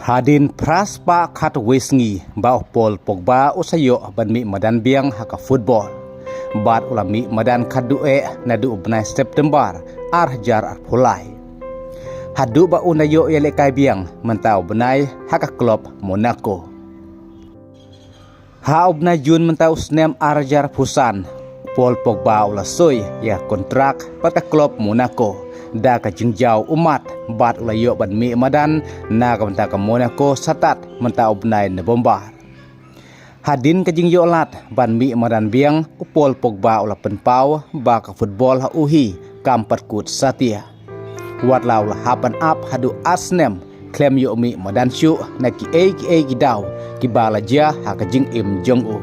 Hadin pras pa kat wisngi ba Paul Pogba usayo ban mi madan biang haka football. Bat ulami madan kadue na du ubnai September arjar arpulai. Hadu ba unayo yale kai biang mentau benai haka klub Monaco. Ha ubnai Jun mentau snem arjar pusan. Paul Pogba ulasoi ya kontrak pada klub Monaco. Da ka jingjau umat bat ulayo ban mi madan na ka menta ka Monaco satat menta ubnai ne bombar. Hadin ka jingyo lat ban mi madan biang Paul Pogba ula penpau ba ka football ha uhi kampat kut satia. Wat lau la hapan up hadu asnem klem yo mi madan syu na ki e gidau ki bala ja ha ka jing im jong u.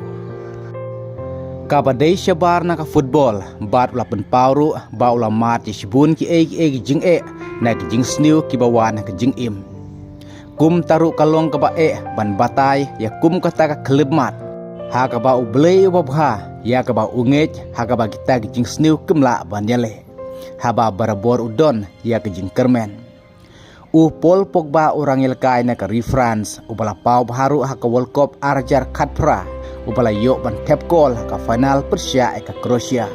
Kabadai syabar na ka football bat ula penpauru ba ula mat yishbun ki e jing e na ki jing sniu ki bawan ka jing im. Kum taru kalong ka ba ban batay ya kum kata ka klib mat ha ka ba ublei ubabha ya ka ba ungej ha ka ba kita ki jing sniu kumla ban yale ha ba barabor udon ya ki jing kermen. Paul Pogba orang yelkai na ka France ubala pau baharu ha ka World Cup arjar khatpra ubala yo ban tep gol ka final Persia ka Croatia.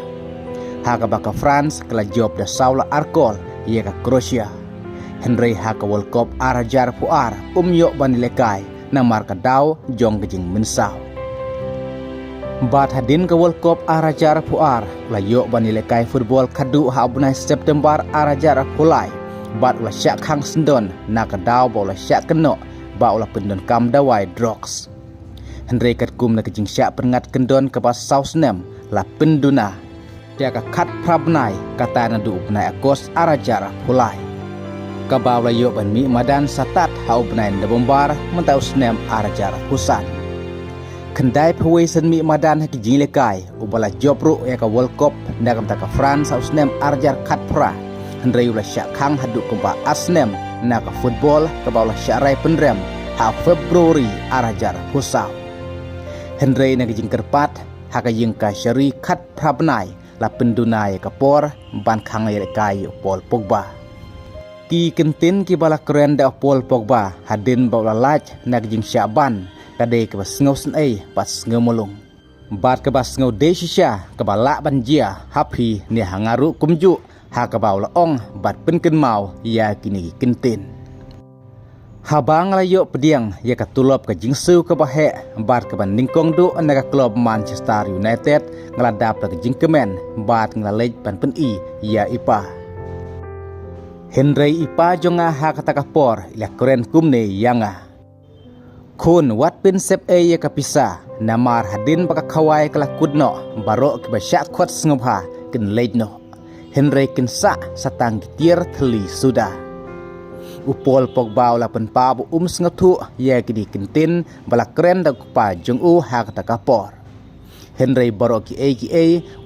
Haka baka France kala job da saula arkol ye ka Croatia. Henry haka World Cup arajar puar yo ban lekai na marka daw jong gejing mensau. Bat hadin ka World Cup arajar puar la yo ban lekai football kadu ha bunai September arajar pulai. Bat ula syak hang sendon na ka daw ba ula syak keno ba ula pendon kam dawai drugs. Henry kat kum na kejing syak pengat kendon ke pas sausnem la penduna dia ka kat prabnai kata na du upnai akos arajar pulai ka bawla yo ban mi madan satat ha upnai na bombar mentau snem arajar pusan kendai pawesen mi madan ha kejing lekai ubala jopru ya ka World Cup na kam ta ka France ha snem arajar kat pra Henry ula syak hang hadu kumpa asnem na ka football ka bawla syak rai penrem ha Februari arajar pusau. Henry na kejing kerpat haka jing ka syari kat prabnai la pendunai ka por ban khangai kai Paul Pogba. Ki kentin ki bala keren da Paul Pogba hadin bawla laj na kejing syaban kade ka basngau sen pas ngemulung. Bat ka basngau de shisha ka bala banjia happy ni hangaru kumju haka bawla ong bat penken mau ya kini kentin. Habang layo pediang ya ka tulop ka jingsu ka bahe bat ka ban ningkong du na ka klub Manchester United ngaladap ka jingkemen bat ngalalej ban pen ya ipa. Henry ipa jonga ha kata ka por ila keren kumne yanga. Kun wat pin sep ya ka pisa namar hadin baka kawai kala kudno baro ka basya khot ngobha ken lejno. Henry kensa satang gitir thli sudah. Paul Pogba ula penpabu sengatu ya kini kentin bala keren da kupa jong hak ta kapor. Henry baro ki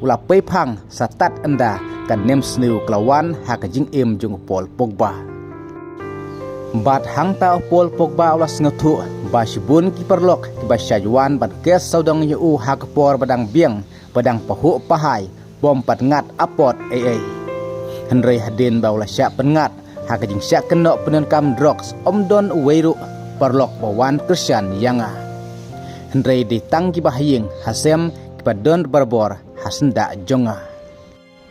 ula peipang satat anda kan nem sniu klawan hak jing im jong Paul Pogba. Bat hang ta Paul Pogba ula sengatu ba shibun ki perlok ki ba syajwan ban kes saudang yu hak por badang biang badang pahu pahai bom pat ngat apot Henry hadin ba ula syak pengat haka jing syak keno penen kam drugs omdon uweru perlok bawan Christian yanga. Henry ditang ki bahaying hasem ki padon barbor hasenda jonga.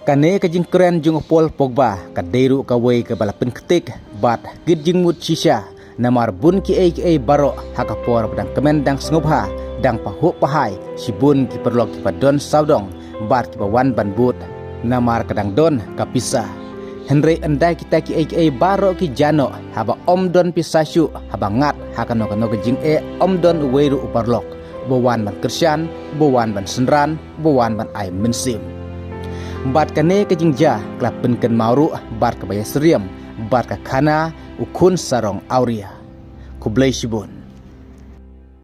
Kane ka jing keren jong Paul Pogba ka deru ka wei ka balapin ketik bat gid jing mut shisha namar bun ki baro haka por badang kemendang sngobha dang pahu pahai sibun ki perlok ki padon saudong bat ki bawan banbut namar kadang don kapisa. Henry andai kita ki baro ki jano haba omdon pisasyu haba ngat hakano kano kejing omdon uweru uparlok bawan ban Christian bawan ban senran bawan ban ai mensim bat kane kejing ja klapen ken mauru bat kabaya seriam bat ka kana ukun sarong auria kublai shibun.